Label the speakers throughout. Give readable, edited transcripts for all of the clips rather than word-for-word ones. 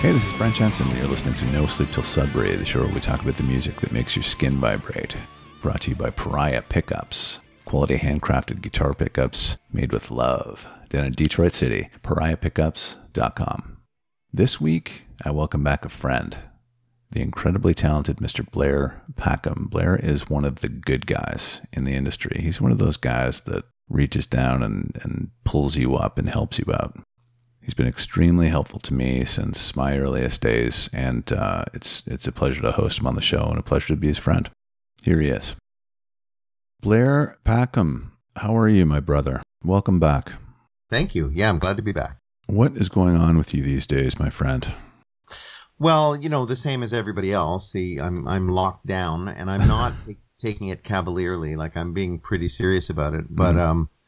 Speaker 1: Hey, this is Brent Jensen. You're listening to No Sleep Till Sudbury, the show where we talk about the music that makes your skin vibrate. Brought to you by Pariah Pickups. Quality handcrafted guitar pickups made with love. Down in Detroit City, pariahpickups.com. This week, I welcome back a friend, the incredibly talented Mr. Blair Packham. Blair is one of the good guys in the industry. He's one of those guys that reaches down and pulls you up and helps you out. He's been extremely helpful to me since my earliest days, and it's a pleasure to host him on the show and a pleasure to be his friend. Here he is. Blair Packham, how are you, my brother? Welcome back.
Speaker 2: Thank you. Yeah, I'm glad to be back.
Speaker 1: What is going on with you these days, my friend?
Speaker 2: Well, you know, the same as everybody else. See, I'm locked down, and I'm not taking it cavalierly. Like, I'm being pretty serious about it. But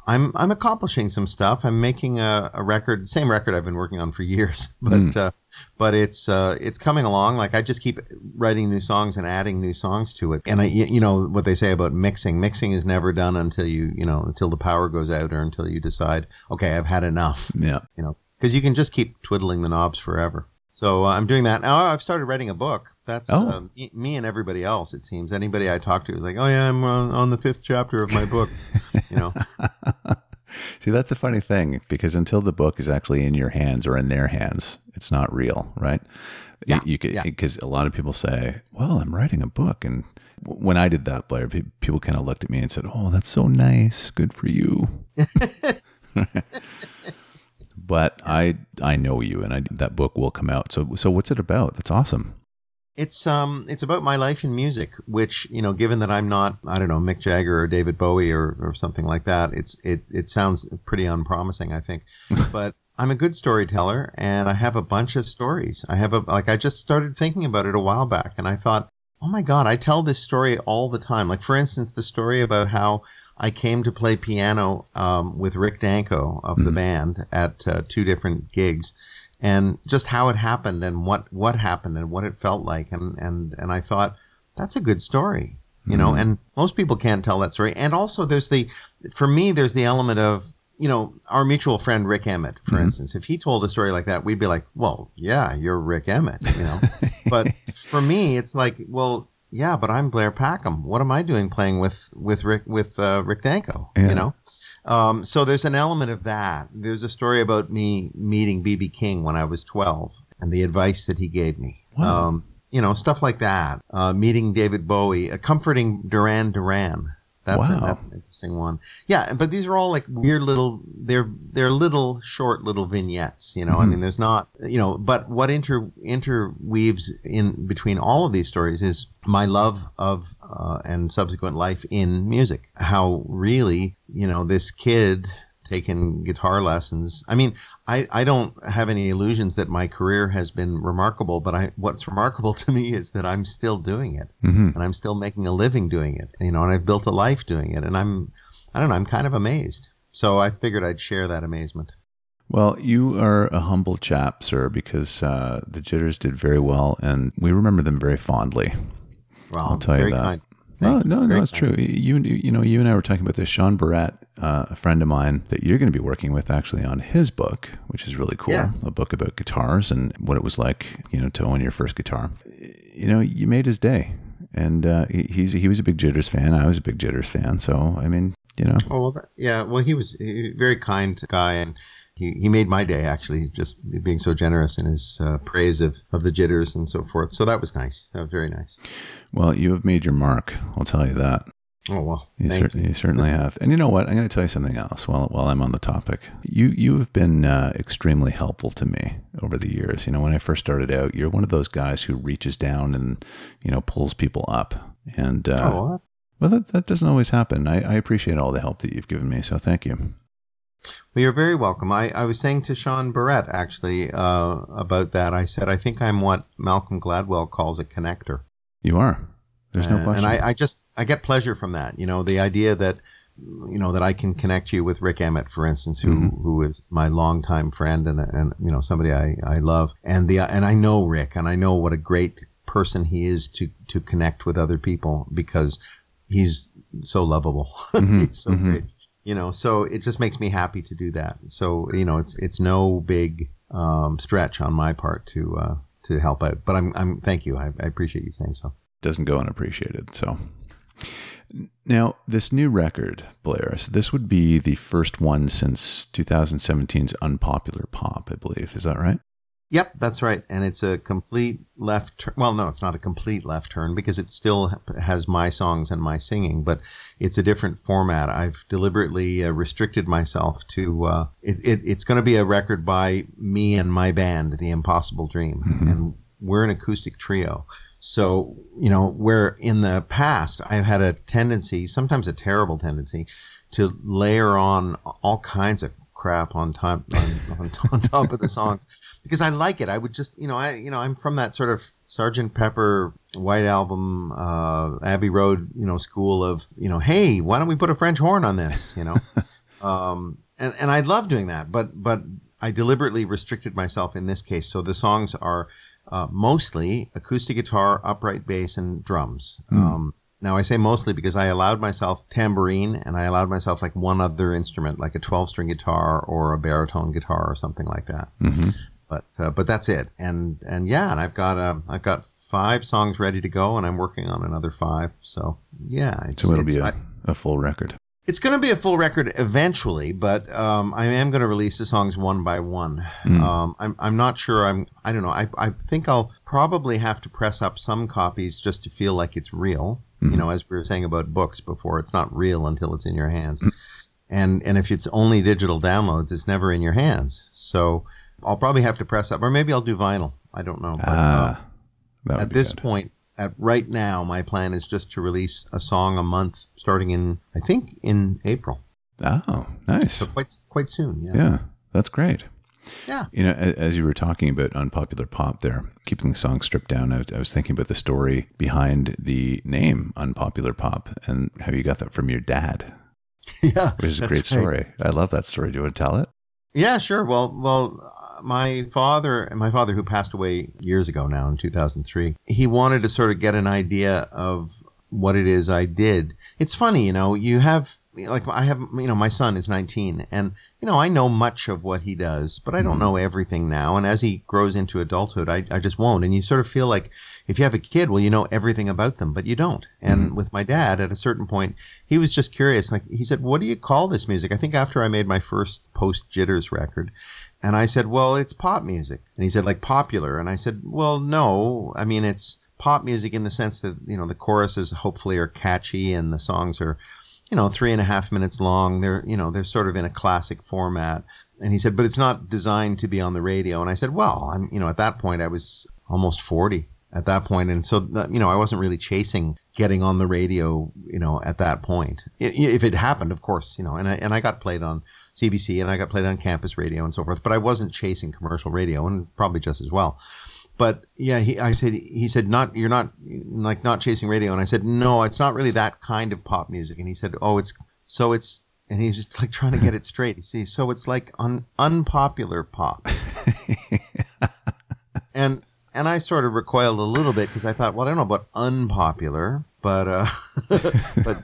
Speaker 2: I'm accomplishing some stuff. I'm making a record, the same record I've been working on for years. But it's coming along. Like, I just keep writing new songs and adding new songs to it. And you know what they say about mixing. Mixing is never done until until the power goes out or until you decide, okay, I've had enough.
Speaker 1: Yeah.
Speaker 2: You know, because you can just keep twiddling the knobs forever. So I'm doing that. Now I've started writing a book. That's me and everybody else, it seems. Anybody I talk to is like, oh, yeah, I'm on the 5th chapter of my book. You know.
Speaker 1: See, that's a funny thing, because until the book is actually in your hands or in their hands, it's not real, right?
Speaker 2: Yeah.
Speaker 1: Because a lot of people say, well, I'm writing a book. And when I did that, Blair, people kind of looked at me and said, oh, that's so nice. Good for you. But I know you, and that book will come out. So what's it about? That's awesome.
Speaker 2: It's about my life in music, which, you know, given that I'm not, I don't know, Mick Jagger or David Bowie or something like that, it sounds pretty unpromising, I think. But I'm a good storyteller, and I have a bunch of stories. I just started thinking about it a while back, and I thought, oh my God, I tell this story all the time. Like, for instance, the story about how I came to play piano with Rick Danko of the band at 2 different gigs, and just how it happened and what happened and what it felt like. And I thought, that's a good story, you know, and most people can't tell that story. And also for me, there's the element of, you know, our mutual friend Rick Emmett, for instance. If he told a story like that, we'd be like, well, yeah, you're Rick Emmett, you know. But for me, it's like, well, yeah, but I'm Blair Packham. What am I doing playing with Rick Danko, you know? So there's an element of that. There's a story about me meeting B.B. King when I was 12 and the advice that he gave me.
Speaker 1: Wow.
Speaker 2: You know, stuff like that. Meeting David Bowie, comforting Duran Duran. That's an interesting one. Yeah, but these are all like weird little, they're little short little vignettes, you know. I mean, there's not, you know, but what interweaves in between all of these stories is my love of and subsequent life in music. How really, you know, this kid taking guitar lessons. I mean, I don't have any illusions that my career has been remarkable, but what's remarkable to me is that I'm still doing it, and I'm still making a living doing it, you know, and I've built a life doing it, and I'm kind of amazed. So I figured I'd share that amazement.
Speaker 1: Well, you are a humble chap, sir, because the Jitters did very well, and we remember them very fondly.
Speaker 2: Well,
Speaker 1: I'll tell you that.
Speaker 2: Kind.
Speaker 1: No, it's true. You and I were talking about this. Sean Barrett, a friend of mine that you're going to be working with actually on his book, which is really cool.
Speaker 2: Yes.
Speaker 1: A book about guitars and what it was like, you know, to own your first guitar. You know, you made his day. And he was a big Jitters fan. I was a big Jitters fan. So, I mean, you know.
Speaker 2: Oh, well, yeah. Well, he was a very kind guy, and he made my day, actually, just being so generous in his praise of the Jitters and so forth. So that was nice. That was very nice. Well,
Speaker 1: you have made your mark. I'll tell you that.
Speaker 2: Oh, well,
Speaker 1: you certainly have. And you know what? I'm going to tell you something else while I'm on the topic. You have been extremely helpful to me over the years. You know, when I first started out, you're one of those guys who reaches down and, you know, pulls people up. And well, that doesn't always happen. I appreciate all the help that you've given me. So thank you.
Speaker 2: Well, you're very welcome. I was saying to Sean Barrett, actually, about that. I said, I think I'm what Malcolm Gladwell calls a connector.
Speaker 1: You are. There's no question.
Speaker 2: And I get pleasure from that. You know, the idea that, you know, that I can connect you with Rick Emmett, for instance, who is my longtime friend and you know, somebody I love. And I know Rick, and I know what a great person he is to connect with other people, because he's so lovable. He's so great. You know, so it just makes me happy to do that. So, you know, it's no big stretch on my part to help out. But I'm thank you. I appreciate you saying so.
Speaker 1: Doesn't go unappreciated. So now this new record, Blair, so this would be the first one since 2017's Unpopular Pop, I believe. Is that right?
Speaker 2: Yep, that's right. And it's a complete left turn. Well, no, it's not a complete left turn because it still has my songs and my singing, but it's a different format. I've deliberately restricted myself to, it's going to be a record by me and my band, The Impossible Dream. Mm-hmm. And we're an acoustic trio. So, where in the past I've had a tendency, sometimes a terrible tendency, to layer on all kinds of crap on top of the songs because I like it. I would just, I'm from that sort of Sgt. Pepper White Album, Abbey Road, school of, hey, why don't we put a French horn on this, and I love doing that, but I deliberately restricted myself in this case. So the songs are mostly acoustic guitar, upright bass, and drums. Now, I say mostly because I allowed myself tambourine and I allowed myself like one other instrument, like a 12-string guitar or a baritone guitar or something like that. Mm-hmm. But that's it. And I've got 5 songs ready to go, and I'm working on another 5. So yeah,
Speaker 1: so it'll be a full record.
Speaker 2: It's going to be a full record eventually, but I am going to release the songs one by one. I'm not sure. I don't know. I think I'll probably have to press up some copies just to feel like it's real. Mm-hmm. As we were saying about books before, it's not real until it's in your hands. Mm-hmm. And if it's only digital downloads, it's never in your hands. So I'll probably have to press up, or maybe I'll do vinyl. I don't know. But, at this point, right now, my plan is just to release a song a month, starting in April.
Speaker 1: Oh, nice.
Speaker 2: So quite soon. Yeah.
Speaker 1: Yeah, that's great.
Speaker 2: Yeah.
Speaker 1: As you were talking about Unpopular Pop there, keeping the song stripped down, I was thinking about the story behind the name Unpopular Pop and how you got that from your dad.
Speaker 2: Yeah.
Speaker 1: Which is a great story. I love that story. Do you want to tell it?
Speaker 2: Yeah, sure. Well, my father, who passed away years ago now in 2003, he wanted to sort of get an idea of what it is I did. It's funny, you have, like I have, my son is 19 and, I know much of what he does, but I don't know everything now. And as he grows into adulthood, I just won't. And you sort of feel like if you have a kid, well, you know everything about them, but you don't. And with my dad, at a certain point, he was just curious. Like he said, what do you call this music? I think after I made my first post-Jitters record. And I said, well, it's pop music. And he said, like popular. And I said, well, no, I mean, it's pop music in the sense that, the choruses hopefully are catchy and the songs are, 3.5 minutes long. They're sort of in a classic format. And he said, but it's not designed to be on the radio. And I said, well, at that point I was almost 40 at that point. And so, I wasn't really chasing getting on the radio, at that point. If it happened, of course, and I got played on CBC and I got played on campus radio and so forth, but I wasn't chasing commercial radio, and probably just as well. But yeah, he said, you're not chasing radio. And I said, no, it's not really that kind of pop music. And he said, and he's just like trying to get it straight. You see, so it's like unpopular pop. And I sort of recoiled a little bit because I thought, well, I don't know about unpopular, but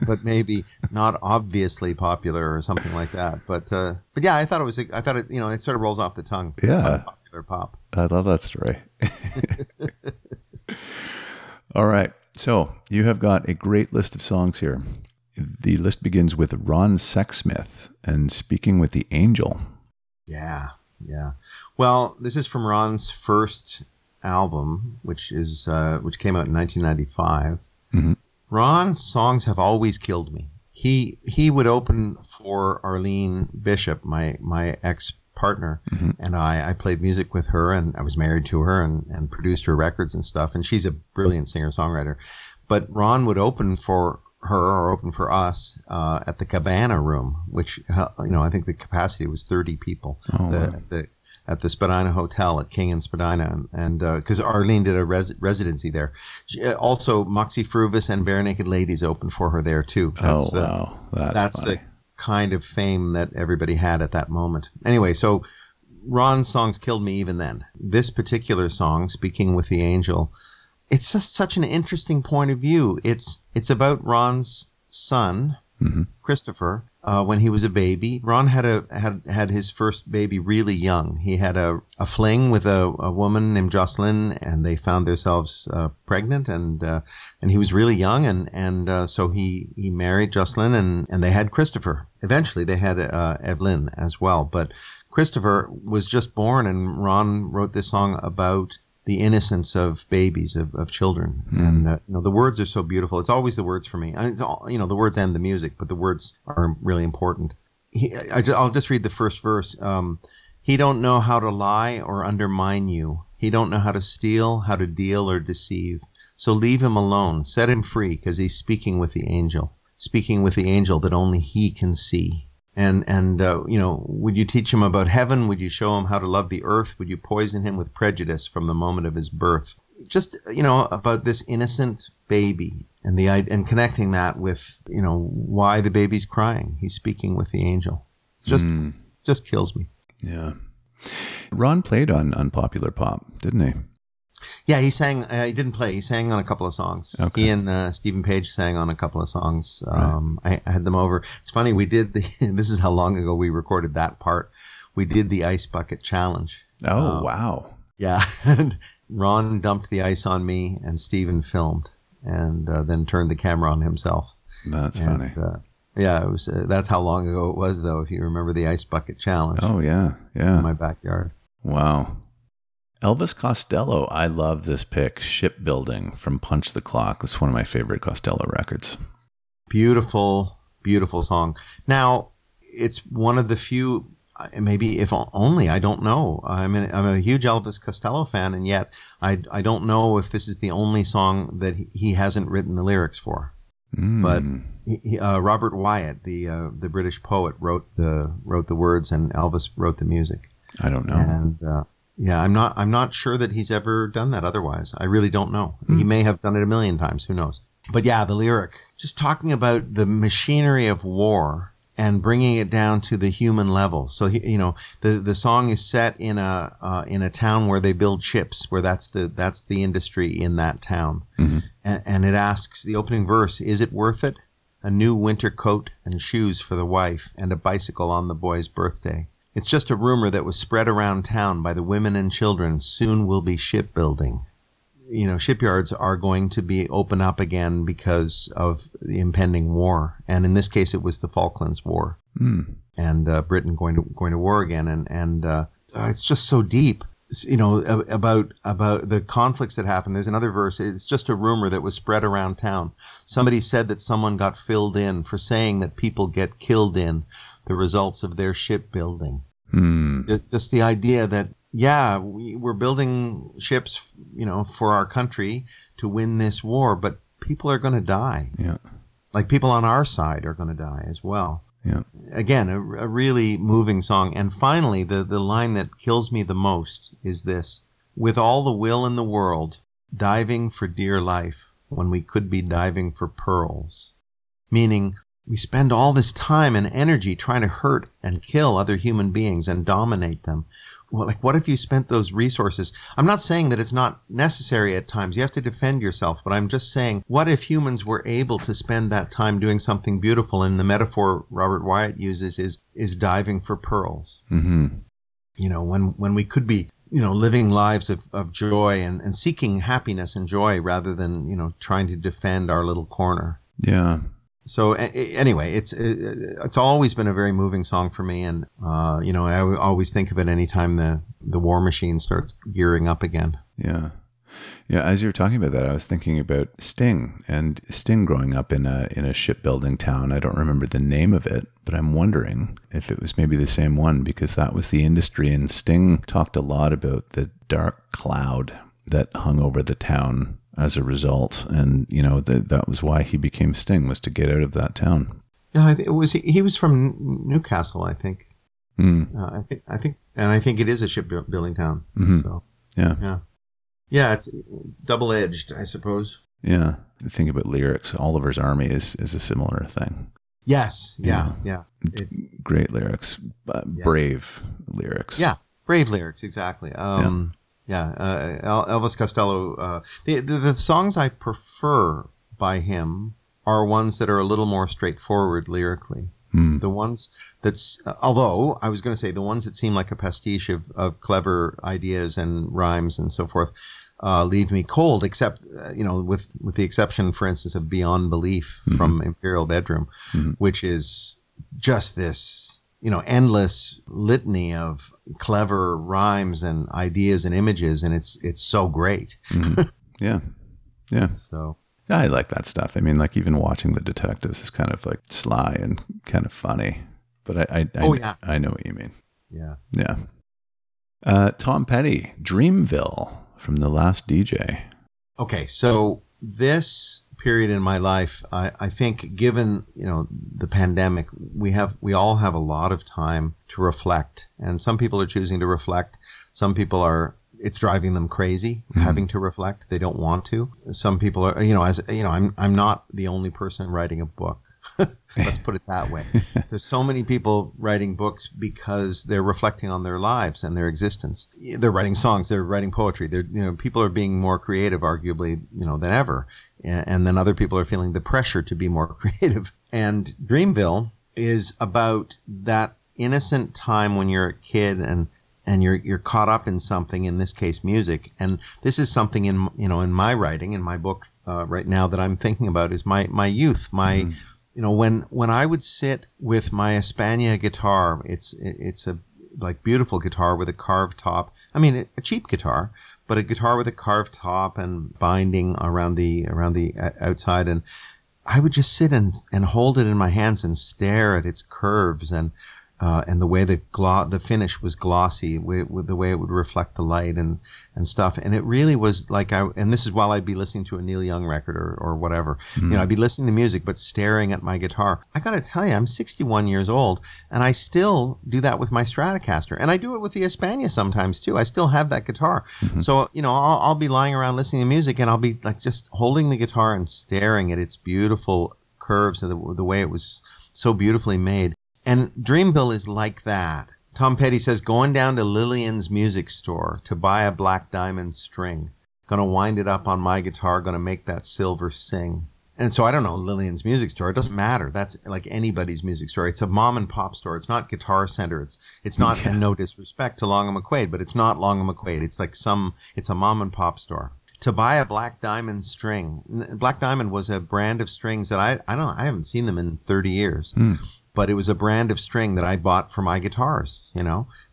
Speaker 2: but maybe not obviously popular or something like that. But yeah, I thought it it sort of rolls off the tongue.
Speaker 1: Yeah.
Speaker 2: Unpopular pop.
Speaker 1: I love that story. All right. So you have got a great list of songs here. The list begins with Ron Sexsmith and Speaking with the Angel. Yeah.
Speaker 2: Well, this is from Ron's first album, which came out in 1995. Mm-hmm. Ron's songs have always killed me. He would open for Arlene Bishop, my ex-partner, mm-hmm. and I played music with her, and I was married to her and produced her records and stuff, and she's a brilliant singer-songwriter. But Ron would open for her or open for us at the Cabana Room, which, I think the capacity was 30 people. At the Spadina Hotel at King and Spadina, and because Arlene did a residency there. Also, Moxie Fruvis and Bare Naked Ladies opened for her there too.
Speaker 1: Wow,
Speaker 2: that's the kind of fame that everybody had at that moment. Anyway, so Ron's songs killed me even then. This particular song, Speaking with the Angel, it's just such an interesting point of view. It's about Ron's son, mm-hmm. Christopher, when he was a baby. Ron had his first baby really young. He had a fling with a woman named Jocelyn, and they found themselves pregnant, and he was really young, and so he married Jocelyn, and they had Christopher. Eventually, they had Evelyn as well, but Christopher was just born, and Ron wrote this song about the innocence of babies, of children. And, the words are so beautiful. It's always the words for me. It's all, the words and the music, but the words are really important. I'll just read the first verse. He don't know how to lie or undermine you. He don't know how to steal, how to deal or deceive. So leave him alone. Set him free, because he's speaking with the angel that only he can see. And would you teach him about heaven? Would you show him how to love the earth? Would you poison him with prejudice from the moment of his birth? Just, about this innocent baby and connecting that with, why the baby's crying. He's speaking with the angel. Just kills me.
Speaker 1: Yeah. Ron played on Unpopular Pop, didn't he?
Speaker 2: Yeah, he sang. He didn't play. He sang on a couple of songs. Okay. He and Stephen Page sang on a couple of songs. Right. I had them over. It's funny. We did this is how long ago we recorded that part. We did the ice bucket challenge.
Speaker 1: Oh, wow.
Speaker 2: Yeah. And Ron dumped the ice on me, and Stephen filmed, and then turned the camera on himself.
Speaker 1: That's funny.
Speaker 2: Yeah, it was. That's how long ago it was, though. If you remember the ice bucket challenge.
Speaker 1: Oh yeah, yeah.
Speaker 2: In my backyard.
Speaker 1: Wow. Elvis Costello, I love this pick, Shipbuilding from Punch the Clock. It's one of my favorite Costello records.
Speaker 2: Beautiful, beautiful song. Now, it's one of the few, maybe if only, I don't know. I'm a huge Elvis Costello fan, and yet I don't know if this is the only song that he hasn't written the lyrics for. But Robert Wyatt, the British poet, wrote the words, and Elvis wrote the music.
Speaker 1: I don't know.
Speaker 2: And yeah, I'm not sure that he's ever done that otherwise. I really don't know. He may have done it a million times. Who knows? But yeah, the lyric, just talking about the machinery of war and bringing it down to the human level. So, the song is set in a town where they build ships, where that's the industry in that town. Mm-hmm. And it asks, the opening verse, is it worth it? A new winter coat and shoes for the wife, and a bicycle on the boy's birthday. It's just a rumor that was spread around town by the women and children. Soon we'll be shipbuilding. Shipyards are going to be open up again because of the impending war. And in this case, it was the Falklands War. And Britain going to war again. And it's just so deep, about the conflicts that happened. There's another verse. It's just a rumor that was spread around town. Somebody said that someone got filled in for saying that people get killed in the results of their shipbuilding. Just the idea that, yeah, we're building ships, for our country to win this war, but people are going to die. Yeah. Like people on our side are going to die as well. Yeah. Again, a really moving song. And finally, the line that kills me the most is this: with all the will in the world, diving for dear life when we could be diving for pearls. Meaning, we spend all this time and energy trying to hurt and kill other human beings and dominate them. Well, what if you spent those resources? I'm not saying that it's not necessary at times. You have to defend yourself. But I'm just saying, what if humans were able to spend that time doing something beautiful? And the metaphor Robert Wyatt uses is diving for pearls. Mm-hmm. When we could be, living lives of joy and seeking happiness and joy rather than, trying to defend our little corner.
Speaker 1: Yeah.
Speaker 2: So anyway, it's always been a very moving song for me, and I always think of it anytime the war machine starts gearing up again.
Speaker 1: Yeah, yeah. As you were talking about that, I was thinking about Sting growing up in a shipbuilding town. I don't remember the name of it, but I'm wondering if it was maybe the same one, because that was the industry, and Sting talked a lot about the dark cloud that hung over the town as a result, and that was why he became Sting, was to get out of that town.
Speaker 2: Yeah, he was from Newcastle, I think. I think it is a shipbuilding town. Mm-hmm. So yeah, it's double-edged, I suppose.
Speaker 1: Yeah, think about lyrics. Oliver's Army is a similar thing.
Speaker 2: Yes, yeah.
Speaker 1: Great lyrics, brave lyrics.
Speaker 2: Yeah, brave lyrics, exactly. Elvis Costello. The songs I prefer by him are ones that are a little more straightforward lyrically. The ones that's, although I was going to say the ones that seem like a pastiche of clever ideas and rhymes and so forth, leave me cold, except, with the exception, for instance, of Beyond Belief from Imperial Bedroom, which is just this, endless litany of clever rhymes and ideas and images. And it's so great.
Speaker 1: Yeah. Yeah.
Speaker 2: So.
Speaker 1: Yeah, I like that stuff. I mean, like even watching The Detectives is kind of like sly and kind of funny. But I know what you mean.
Speaker 2: Yeah.
Speaker 1: Yeah. Tom Petty, Dreamville from The Last DJ.
Speaker 2: Okay, so this period in my life, I think given, the pandemic, we all have a lot of time to reflect. And some people are choosing to reflect. Some people it's driving them crazy having to reflect. They don't want to. Some people are, I'm not the only person writing a book. Let's put it that way. There's so many people writing books because they're reflecting on their lives and their existence. They're writing songs, they're writing poetry. People are being more creative, arguably, than ever. And then other people are feeling the pressure to be more creative. And Dreamville is about that innocent time when you're a kid and you're caught up in something, in this case music. And this is something in my writing, in my book right now that I'm thinking about is my youth, when I would sit with my Espana guitar. It's a like beautiful guitar with a carved top. I mean, a cheap guitar, but a guitar with a carved top and binding around the outside. And I would just sit and hold it in my hands and stare at its curves and the way the finish was glossy, with the way it would reflect the light and stuff. And it really was like and this is while I'd be listening to a Neil Young record or whatever. I'd be listening to music but staring at my guitar. I got to tell you, I'm 61 years old and I still do that with my Stratocaster, and I do it with the Espana sometimes too. I still have that guitar. So I'll be lying around listening to music and I'll be like just holding the guitar and staring at its beautiful curves and the way it was so beautifully made. And Dreamville is like that. Tom Petty says, going down to Lillian's music store to buy a black diamond string. Gonna wind it up on my guitar, gonna make that silver sing. And so I don't know Lillian's music store. It doesn't matter. That's like anybody's music store. It's a mom and pop store. It's not Guitar Center. It's not, and no disrespect to Long and McQuaid, but it's not Long and McQuaid. It's like it's a mom and pop store. To buy a black diamond string. Black Diamond was a brand of strings that I haven't seen them in 30 years. But it was a brand of string that I bought for my guitars,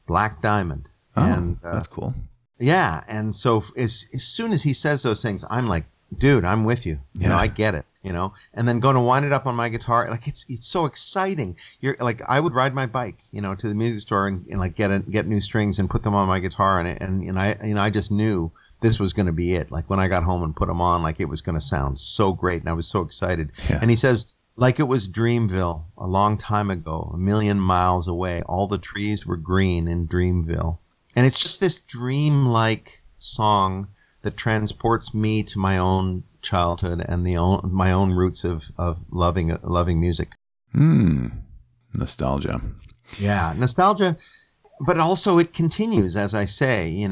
Speaker 2: Black Diamond.
Speaker 1: Oh,
Speaker 2: and
Speaker 1: that's cool.
Speaker 2: Yeah, and so as soon as he says those things, I'm like, dude, I'm with you. I get it, And then going to wind it up on my guitar, like it's so exciting. You're like, I would ride my bike, to the music store and like get new strings and put them on my guitar, and I just knew this was going to be it. Like when I got home and put them on, like it was going to sound so great, and I was so excited. Yeah. And he says, like it was Dreamville a long time ago, a million miles away. All the trees were green in Dreamville. And it's just this dream-like song that transports me to my own childhood and my own roots of loving music.
Speaker 1: Nostalgia.
Speaker 2: Yeah, nostalgia. But also it continues, as I say,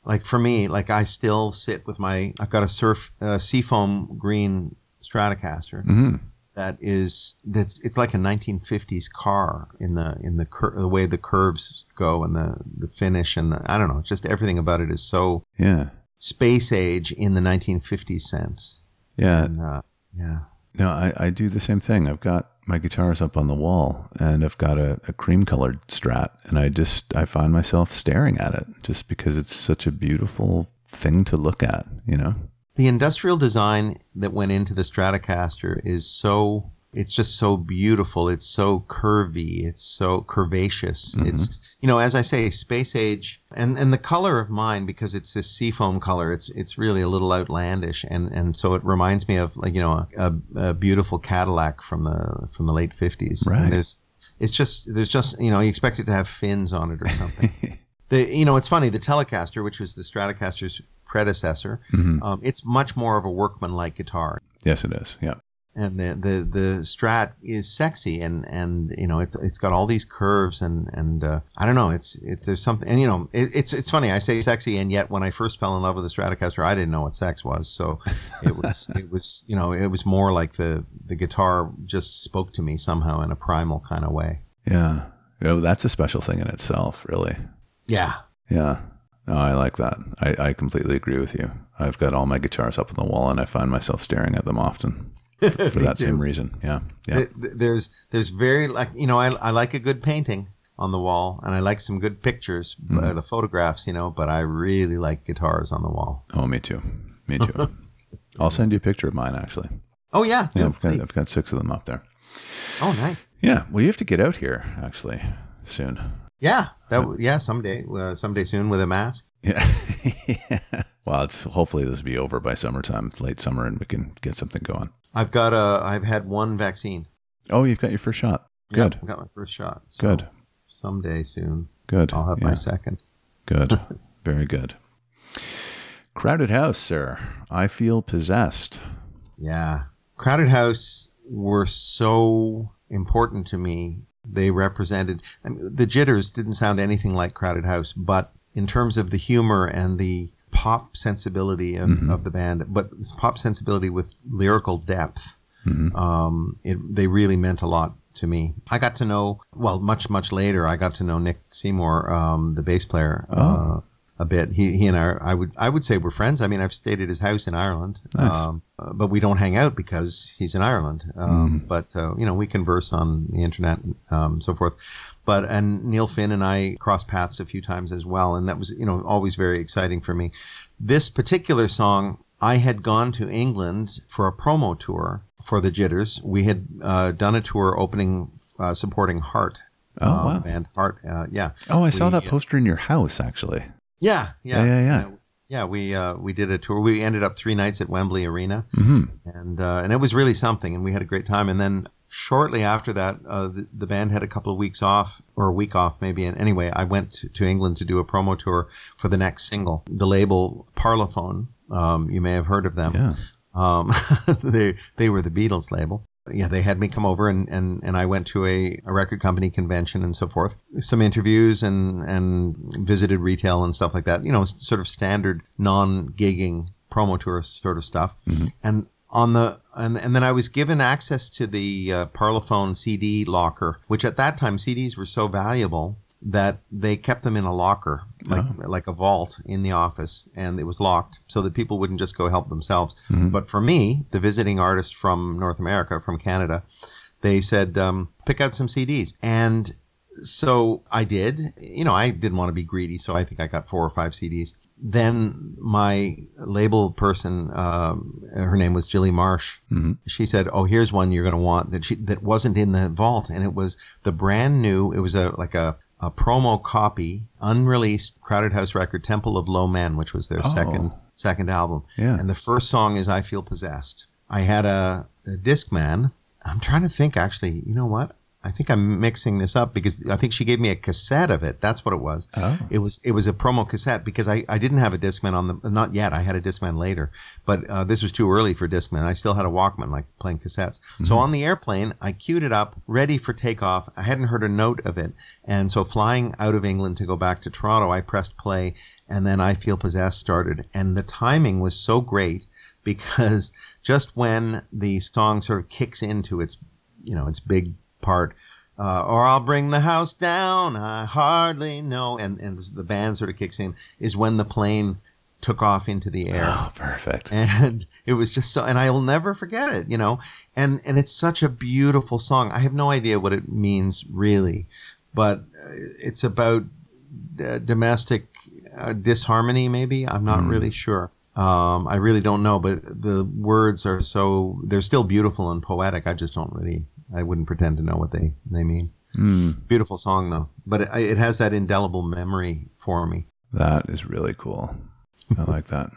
Speaker 2: Like for me, like I still sit with I've got a seafoam green Stratocaster. It's like a 1950s car in the way the curves go and the finish and I don't know, it's just everything about it is so space age in the 1950s sense.
Speaker 1: Yeah.
Speaker 2: And,
Speaker 1: No, I do the same thing. I've got my guitars up on the wall and I've got a cream colored Strat, and I find myself staring at it just because it's such a beautiful thing to look at, The industrial design that went into the Stratocaster it's just so beautiful. It's so curvy. It's so curvaceous. It's, as I say, space age and the color of mine, because it's this seafoam color, it's really a little outlandish. And so it reminds me of like, a beautiful Cadillac from the late 50s. Right.
Speaker 2: And there's just, you expect it to have fins on it or something. It's funny, the Telecaster, which was the Stratocaster's predecessor, it's much more of a workmanlike guitar.
Speaker 1: Yes, it is. Yeah.
Speaker 2: And the Strat is sexy, and you know it's got all these curves, and I don't know, there's something, and you know it's funny, I say sexy, and yet when I first fell in love with the Stratocaster, I didn't know what sex was, so it was you know, it was more like the guitar just spoke to me somehow in a primal kind of way.
Speaker 1: Yeah, that's a special thing in itself, really.
Speaker 2: Yeah.
Speaker 1: No, I like that. I completely agree with you. I've got all my guitars up on the wall, and I find myself staring at them often. For that same reason. Yeah.
Speaker 2: There's very, like, you know, I like a good painting on the wall, and I like some good pictures, the photographs, you know, but I really like guitars on the wall.
Speaker 1: Oh, me too. I'll send you a picture of mine, actually.
Speaker 2: Oh, yeah.
Speaker 1: I've got 6 of them up there.
Speaker 2: Oh, nice.
Speaker 1: Yeah. Well, you have to get out here, actually, soon.
Speaker 2: Yeah. Someday soon with a mask.
Speaker 1: Yeah. Well, hopefully this will be over by summertime, late summer, and we can get something going.
Speaker 2: I've had one vaccine.
Speaker 1: Oh, you've got your first shot. Good.
Speaker 2: Yeah, I got my first shot. So
Speaker 1: good.
Speaker 2: Someday soon.
Speaker 1: Good.
Speaker 2: I'll have my second.
Speaker 1: Good. Very good. Crowded House, sir. I feel possessed.
Speaker 2: Yeah. Crowded House were so important to me. They represented, I mean, the Jitters didn't sound anything like Crowded House, but in terms of the humor and the pop sensibility of the band, but pop sensibility with lyrical depth, they really meant a lot to me. I got to know, well, much later, I got to know Nick Seymour, the bass player, a bit. He and I would say we're friends. I mean, I've stayed at his house in Ireland,
Speaker 1: nice.
Speaker 2: But we don't hang out because he's in Ireland. But you know, we converse on the internet, so forth. And Neil Finn and I crossed paths a few times as well, and that was, you know, always very exciting for me. This particular song, I had gone to England for a promo tour for the Jitters. We had done a tour supporting Heart.
Speaker 1: Wow.
Speaker 2: The band Heart. Yeah.
Speaker 1: Oh, I saw that poster in your house, actually.
Speaker 2: Yeah.
Speaker 1: Yeah.
Speaker 2: We did a tour. We ended up 3 nights at Wembley Arena, and it was really something, and we had a great time. And then shortly after that, the band had a couple of weeks off, or a week off maybe. And anyway, I went to England to do a promo tour for the next single. The label Parlophone, you may have heard of them.
Speaker 1: Yeah.
Speaker 2: They were the Beatles label. Yeah, they had me come over, and I went to a record company convention and so forth. Some interviews and visited retail and stuff like that. You know, sort of standard non-gigging promo tour sort of stuff. And and then I was given access to the Parlophone CD locker, which at that time CDs were so valuable that they kept them in a locker, like a vault in the office, and it was locked so that people wouldn't just go help themselves. But for me, the visiting artist from North America, from Canada, they said, pick out some CDs. And so I did. You know, I didn't want to be greedy, so I think I got 4 or 5 CDs. Then my label person, her name was Jilly Marsh. She said, "Oh, here's one you're going to want that wasn't in the vault," and it was the brand new. It was a promo copy, unreleased Crowded House record, Temple of Low Men, which was their second album.
Speaker 1: Yeah.
Speaker 2: And the first song is I Feel Possessed. I had a Discman. I'm trying to think, actually, you know what? I think I'm mixing this up because I think she gave me a cassette of it. That's what it was.
Speaker 1: Oh.
Speaker 2: It was a promo cassette because I didn't have a Discman not yet. I had a Discman later, but this was too early for Discman. I still had a Walkman, like playing cassettes. So on the airplane, I queued it up, ready for takeoff. I hadn't heard a note of it. And so flying out of England to go back to Toronto, I pressed play, and then I Feel Possessed started. And the timing was so great because just when the song sort of kicks into its big part, or I'll bring the house down, I hardly know, and the band sort of kicks in, is when the plane took off into the air.
Speaker 1: Oh, perfect.
Speaker 2: And it was just so, and I will never forget it, you know, and it's such a beautiful song. I have no idea what it means really, but it's about domestic disharmony, maybe. I'm not really sure. I really don't know, but the words are they're still beautiful and poetic. I wouldn't pretend to know what they mean. Beautiful song though, but it has that indelible memory for me.
Speaker 1: That is really cool. I like that.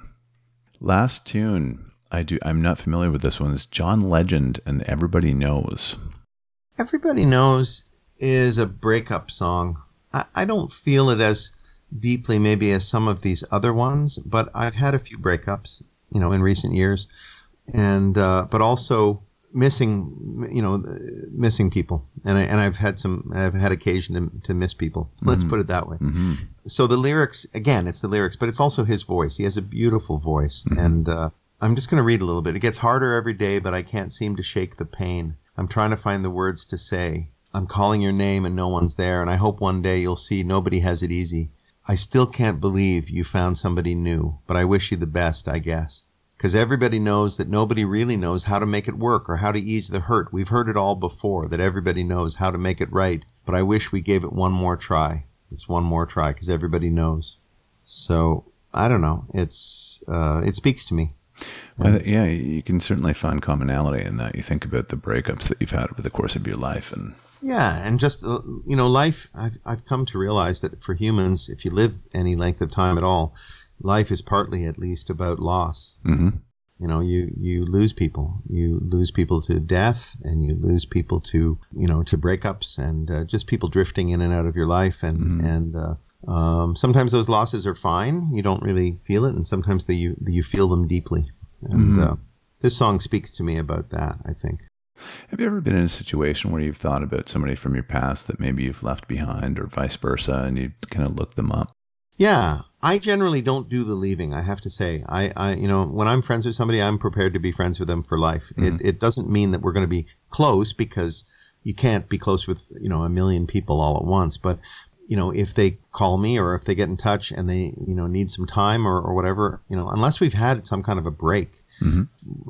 Speaker 1: Last tune, I'm not familiar with this one, is John Legend and Everybody Knows. Everybody
Speaker 2: Knows is a breakup song. I don't feel it as deeply maybe as some of these other ones, but I've had a few breakups, you know, in recent years, and but also missing people, and I've had occasion to miss people. Let's put it that way.
Speaker 1: Mm-hmm.
Speaker 2: So the lyrics, again, it's the lyrics, but it's also his voice. He has a beautiful voice, and I'm just going to read a little bit. It gets harder every day, but I can't seem to shake the pain. I'm trying to find the words to say. I'm calling your name and no one's there, and I hope one day you'll see nobody has it easy. I still can't believe you found somebody new, but I wish you the best, I guess. Because everybody knows that nobody really knows how to make it work or how to ease the hurt. We've heard it all before, that everybody knows how to make it right, but I wish we gave it one more try. It's one more try, because everybody knows. So, I don't know. It speaks to me.
Speaker 1: Well, yeah, you can certainly find commonality in that. You think about the breakups that you've had over the course of your life, and
Speaker 2: yeah, and just life. I've come to realize that for humans, if you live any length of time at all, life is partly, at least, about loss.
Speaker 1: Mm-hmm.
Speaker 2: You lose people. You lose people to death, and you lose people to to breakups, and just people drifting in and out of your life, and sometimes those losses are fine. You don't really feel it, and sometimes you feel them deeply. And this song speaks to me about that, I think.
Speaker 1: Have you ever been in a situation where you've thought about somebody from your past that maybe you've left behind, or vice versa, and you kind of look them up?
Speaker 2: Yeah, I generally don't do the leaving, I have to say. I when I'm friends with somebody, I'm prepared to be friends with them for life. Mm-hmm. It doesn't mean that we're going to be close, because you can't be close with, a million people all at once. But, if they call me, or if they get in touch and they, need some time or whatever, unless we've had some kind of a break, mm-hmm.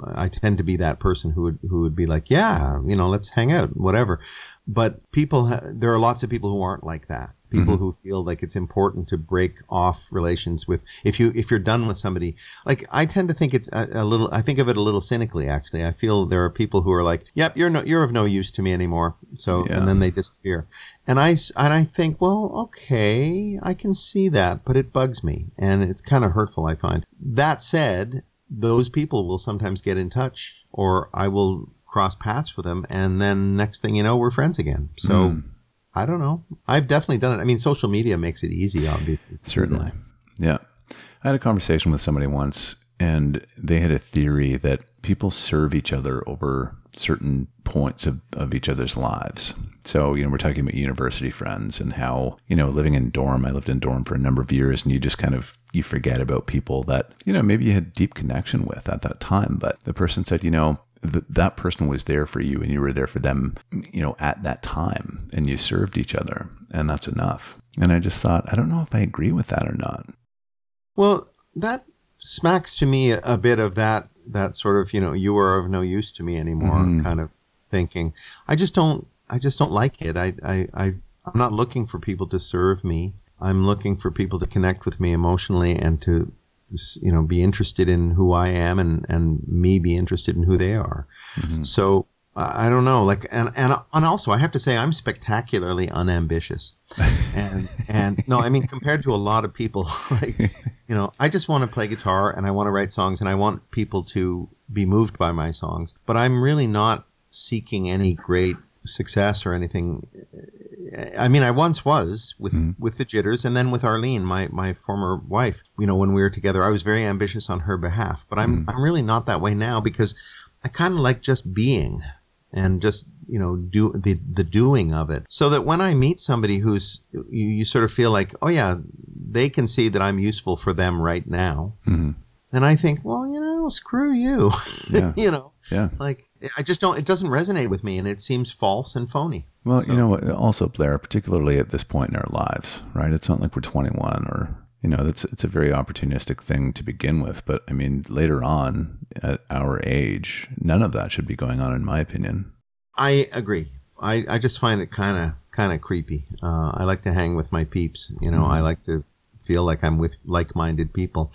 Speaker 2: I tend to be that person who would be like, yeah, let's hang out, whatever. But there are lots of people who aren't like that. People mm-hmm. who feel like it's important to break off relations with, if you're done with somebody. Like, I tend to think it's I think of it a little cynically, actually. I feel there are people who are like, yep, you're of no use to me anymore. So, yeah. And then they disappear. And I think, well, okay, I can see that, but it bugs me, and it's kind of hurtful, I find. That said, those people will sometimes get in touch, or I will cross paths with them, and then next thing you know, we're friends again. So I don't know. I've definitely done it. I mean, social media makes it easy, obviously.
Speaker 1: Certainly. Yeah. I had a conversation with somebody once, and they had a theory that people serve each other over certain points of each other's lives. So, we're talking about university friends, and how, living in dorm, I lived in dorm for a number of years, and you just kind of, you forget about people that, maybe you had deep connection with at that time. But the person said, that person was there for you, and you were there for them, at that time, and you served each other, and that's enough. And I just thought, I don't know if I agree with that or not. Well,
Speaker 2: that smacks to me a bit of that sort of, you are of no use to me anymore kind of thinking. I just don't like it. I'm not looking for people to serve me. I'm looking for people to connect with me emotionally, and to be interested in who I am, and me be interested in who they are. Mm-hmm. So I don't know, like, and also I have to say I'm spectacularly unambitious, and no, I mean, compared to a lot of people, like, I just want to play guitar, and I want to write songs, and I want people to be moved by my songs, but I'm really not seeking any great success or anything. I mean, I once was with the Jitters, and then with Arlene, my former wife. When we were together, I was very ambitious on her behalf. But I'm really not that way now, because I kind of like just being, and just do the doing of it. So that when I meet somebody who's, you sort of feel like, oh yeah, they can see that I'm useful for them right now. Mm-hmm. Then I think, well, screw you. Yeah. Yeah. Like, I just don't, it doesn't resonate with me, and it seems false and phony.
Speaker 1: Well, so. Also, Blair, particularly at this point in our lives, right? It's not like we're 21, or, it's a very opportunistic thing to begin with. But I mean, later on at our age, none of that should be going on, in my opinion.
Speaker 2: I agree. I just find it kind of creepy. I like to hang with my peeps. I like to feel like I'm with like-minded people.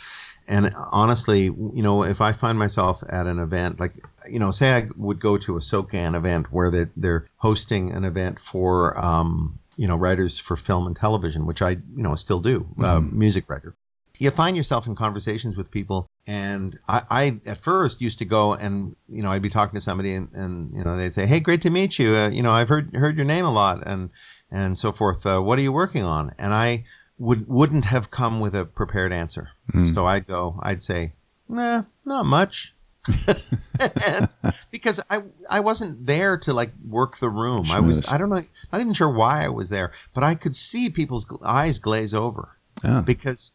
Speaker 2: And honestly, if I find myself at an event, like, say I would go to a SOCAN event where they're hosting an event for, writers for film and television, which I, still do, music writer. You find yourself in conversations with people, and I at first used to go and, I'd be talking to somebody, and they'd say, hey, great to meet you. I've heard your name a lot, and so forth. What are you working on? And I wouldn't have come with a prepared answer. So I'd say, nah, not much. And because I wasn't there to like work the room.
Speaker 1: Schmooze.
Speaker 2: I don't know, not even sure why I was there, but I could see people's eyes glaze over.
Speaker 1: Oh.
Speaker 2: Because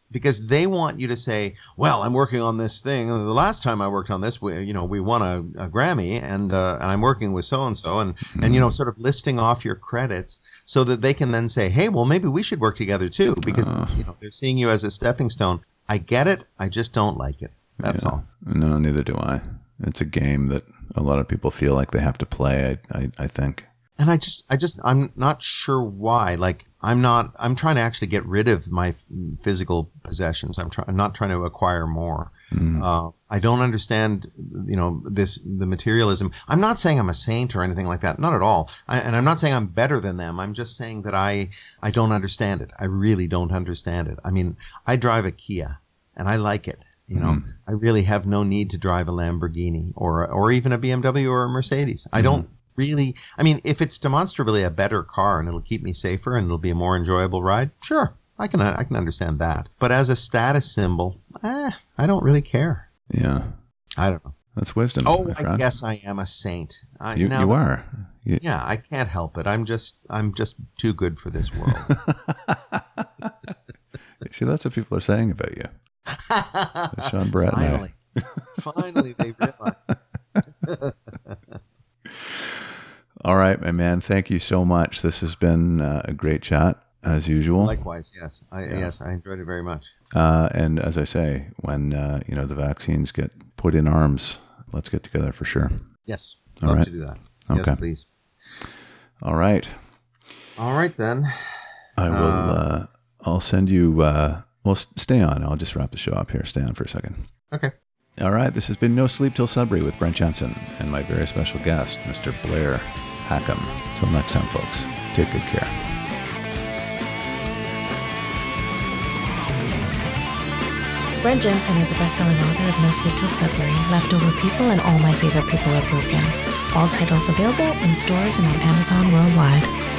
Speaker 2: they want you to say, well, I'm working on this thing. The last time I worked on this, we won a Grammy, and I'm working with so and so, and sort of listing off your credits so that they can then say, hey, well, maybe we should work together too, because they're seeing you as a stepping stone. I get it. I just don't like it. That's all.
Speaker 1: No, neither do I. It's a game that a lot of people feel like they have to play. I think.
Speaker 2: And I'm not sure why. Like, I'm trying to actually get rid of my physical possessions. I'm not trying to acquire more. I don't understand, the materialism. I'm not saying I'm a saint or anything like that. Not at all. And I'm not saying I'm better than them. I'm just saying that I don't understand it. I really don't understand it. I mean, I drive a Kia and I like it. I really have no need to drive a Lamborghini or even a BMW or a Mercedes. I don't really. I mean, if it's demonstrably a better car and it'll keep me safer and it'll be a more enjoyable ride, sure, I can understand that. But as a status symbol, I don't really care.
Speaker 1: Yeah.
Speaker 2: I don't know.
Speaker 1: That's wisdom.
Speaker 2: Oh, I guess I am a saint.
Speaker 1: You are.
Speaker 2: Yeah, I can't help it. I'm just too good for this world.
Speaker 1: See, that's what people are saying about you. Sean Brett.
Speaker 2: Finally, they realize.
Speaker 1: All right, my man. Thank you so much. This has been a great chat, as usual.
Speaker 2: Likewise, yes. Yes, I enjoyed it very much.
Speaker 1: And as I say, when the vaccines get put in arms, let's get together for sure.
Speaker 2: Yes,
Speaker 1: All
Speaker 2: love
Speaker 1: right.
Speaker 2: to do that.
Speaker 1: Okay.
Speaker 2: Yes, please.
Speaker 1: All right.
Speaker 2: All right then.
Speaker 1: I will. I'll send you. Well, stay on. I'll just wrap the show up here. Stay on for a second.
Speaker 2: Okay.
Speaker 1: All right. This has been No Sleep Till Sudbury with Brent Jensen and my very special guest, Mr. Blair Packham. Till next time, folks. Take good care.
Speaker 3: Brent Jensen is the best-selling author of No Sleep Till Sudbury, Leftover People, and All My Favorite People Are Broken. All titles available in stores and on Amazon worldwide.